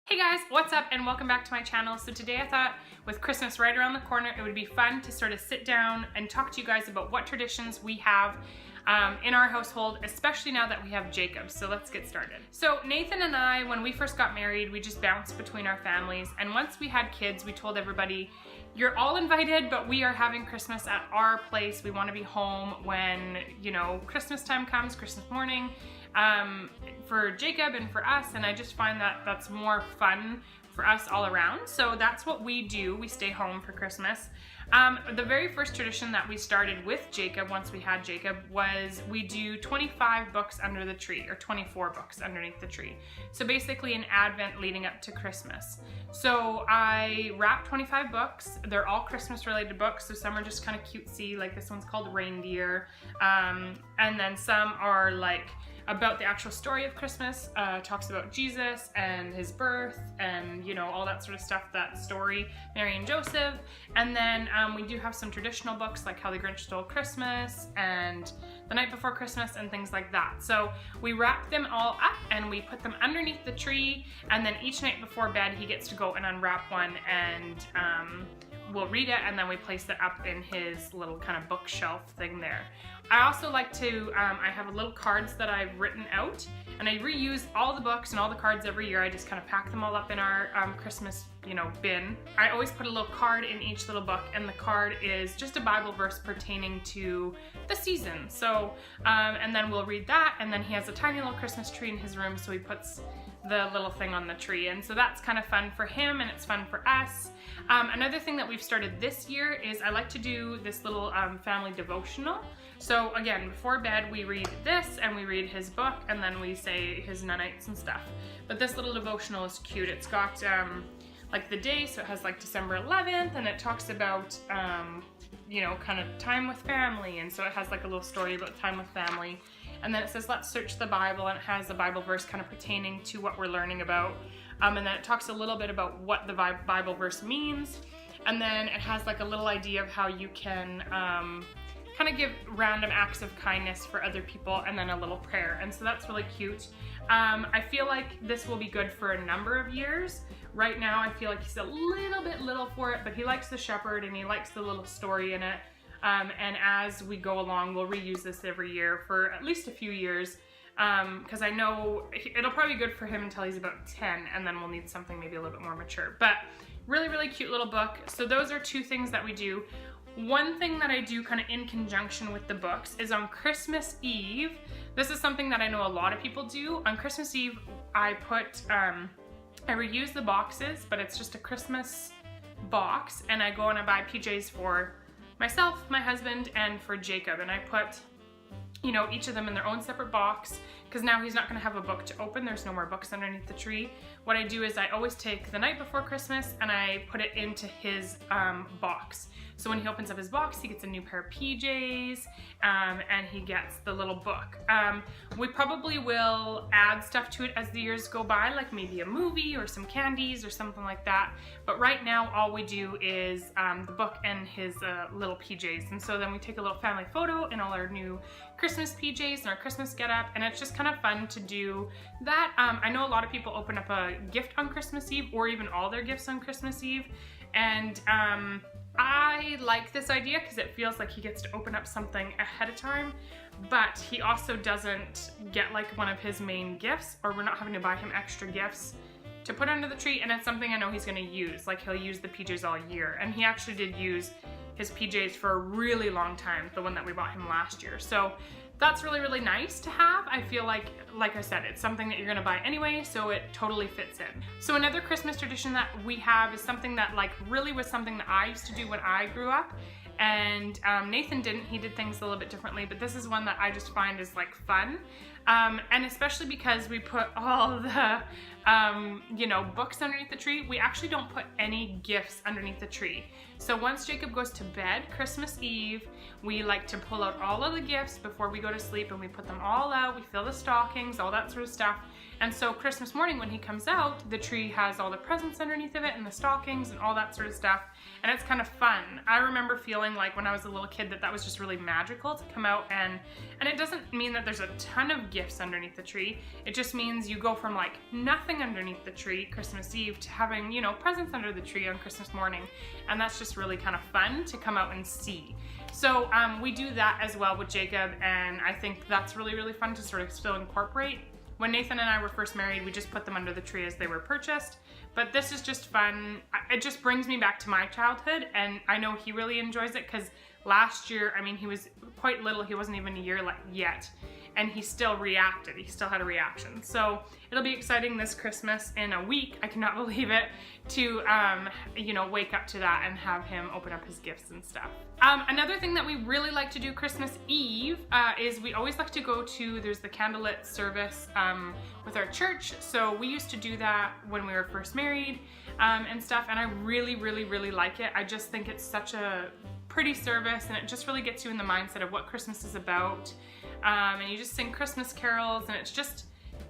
Hey guys, what's up and welcome back to my channel. So today I thought with Christmas right around the corner, it would be fun to sort of sit down and talk to you guys about what traditions we have in our household, especially now that we have Jacob. So let's get started. So Nathan and I, when we first got married, we just bounced between our families. And once we had kids, we told everybody, you're all invited, but we are having Christmas at our place. We want to be home when, you know, Christmas time comes, Christmas morning. For Jacob and for us, and I just find that that's more fun for us all around. So that's what we do. We stay home for Christmas. The very first tradition that we started with Jacob, once we had Jacob, was we do 25 books under the tree, or 24 books underneath the tree. So basically an Advent leading up to Christmas. So I wrap 25 books. They're all Christmas related books. So some are just kind of cutesy, like this one's called Reindeer. And then some are like about the actual story of Christmas, talks about Jesus and his birth and, you know, all that sort of stuff, that story, Mary and Joseph. And then we do have some traditional books like How the Grinch Stole Christmas and The Night Before Christmas and things like that. So we wrap them all up and we put them underneath the tree, and then each night before bed he gets to go and unwrap one, and we'll read it, and then we place it up in his little kind of bookshelf thing there. I also like to, I have little cards that I've written out, and I reuse all the books and all the cards every year. I just kind of pack them all up in our Christmas, you know, bin. I always put a little card in each little book, and the card is just a Bible verse pertaining to the season. So, and then we'll read that, and then he has a tiny little Christmas tree in his room, so he puts the little thing on the tree, and so that's kind of fun for him and it's fun for us. Another thing that we've started this year is I like to do this little family devotional. So again, before bed we read this and we read his book, and then we say his nanites and stuff. But this little devotional is cute. It's got like the day, so it has like December 11th, and it talks about you know, kind of time with family, and so it has like a little story about time with family. And then it says, let's search the Bible, and it has a Bible verse kind of pertaining to what we're learning about. And then it talks a little bit about what the Bible verse means. And then it has like a little idea of how you can kind of give random acts of kindness for other people, and then a little prayer. And so that's really cute. I feel like this will be good for a number of years. Right now I feel like he's a little bit little for it, but he likes the shepherd and he likes the little story in it. And as we go along, we'll reuse this every year for at least a few years, because I know it'll probably be good for him until he's about 10, and then we'll need something maybe a little bit more mature. But really, really cute little book. So those are two things that we do. One thing that I do kind of in conjunction with the books is on Christmas Eve. This is something that I know a lot of people do. On Christmas Eve, I put, I reuse the boxes, but it's just a Christmas box, and I go and I buy PJs for myself, my husband, and for Jacob, and I put, you know, each of them in their own separate box, because now he's not going to have a book to open. There's no more books underneath the tree. What I do is I always take the night before Christmas and I put it into his box. So when he opens up his box, he gets a new pair of PJs, and he gets the little book. We probably will add stuff to it as the years go by, like maybe a movie or some candies or something like that. But right now, all we do is the book and his little PJs. And so then we take a little family photo in all our new Christmas PJs and our Christmas getup, and it's just kind of fun to do that. I know a lot of people open up a gift on Christmas Eve, or even all their gifts on Christmas Eve, and I like this idea because it feels like he gets to open up something ahead of time, but he also doesn't get like one of his main gifts, or we're not having to buy him extra gifts to put under the tree, and it's something I know he's going to use. Like, he'll use the PJs all year, and he actually did use his PJs for a really long time, the one that we bought him last year. So that's really, really nice to have. I feel like I said, it's something that you're gonna buy anyway, so it totally fits in. So another Christmas tradition that we have is something that like really was something that I used to do when I grew up, and Nathan didn't. He did things a little bit differently, but this is one that I just find is like fun. And especially because we put all the, you know, books underneath the tree, we actually don't put any gifts underneath the tree. So once Jacob goes to bed, Christmas Eve, we like to pull out all of the gifts before we go to sleep, and we put them all out. We fill the stockings, all that sort of stuff. And so Christmas morning when he comes out, the tree has all the presents underneath of it and the stockings and all that sort of stuff. And it's kind of fun. I remember feeling like when I was a little kid that was just really magical to come out and it doesn't mean that there's a ton of gifts underneath the tree. It just means you go from like nothing underneath the tree Christmas Eve to having, you know, presents under the tree on Christmas morning. And that's just really kind of fun to come out and see. So we do that as well with Jacob, and I think that's really, really fun to sort of still incorporate. When Nathan and I were first married, we just put them under the tree as they were purchased, but this is just fun. It just brings me back to my childhood, and I know he really enjoys it because last year, I mean, he was quite little, he wasn't even a year yet, and he still reacted, he still had a reaction. So it'll be exciting this Christmas in a week, I cannot believe it, to you know, wake up to that and have him open up his gifts and stuff. Another thing that we really like to do Christmas Eve is we always like to go to, there's the candlelit service with our church. So we used to do that when we were first married and stuff, and I really, really, really like it. I just think it's such a pretty service, and it just really gets you in the mindset of what Christmas is about. And you just sing Christmas carols, and it's just,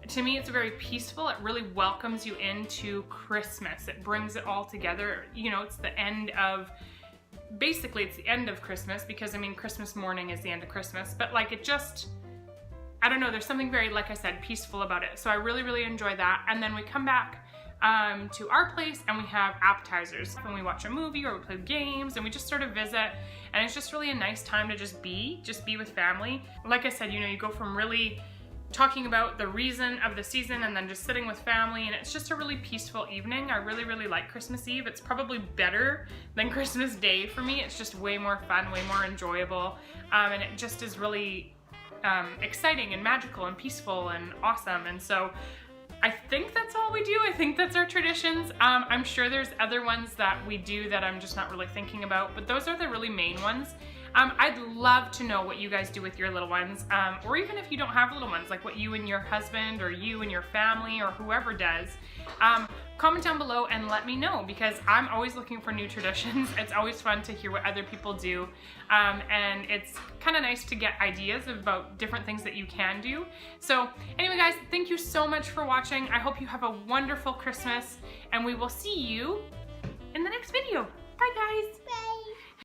to me, it's very peaceful. It really welcomes you into Christmas. It brings it all together. You know, it's the end of, basically it's the end of Christmas, because I mean, Christmas morning is the end of Christmas, but like it just, I don't know, there's something very, like I said, peaceful about it. So I really, really enjoy that. And then we come back to our place and we have appetizers when we watch a movie or we play games, and we just sort of visit, and it's just really a nice time to just be with family. Like I said, you know, you go from really talking about the reason of the season and then just sitting with family, and it's just a really peaceful evening. I really, really like Christmas Eve. It's probably better than Christmas Day for me. It's just way more fun, way more enjoyable, and it just is really exciting and magical and peaceful and awesome. And so I think that's all we do. I think that's our traditions. I'm sure there's other ones that we do that I'm just not really thinking about, but those are the really main ones. I'd love to know what you guys do with your little ones, or even if you don't have little ones, like what you and your husband or you and your family or whoever does. Comment down below and let me know, because I'm always looking for new traditions. It's always fun to hear what other people do, and it's kind of nice to get ideas about different things that you can do. So anyway guys, thank you so much for watching. I hope you have a wonderful Christmas, and we will see you in the next video. Bye guys!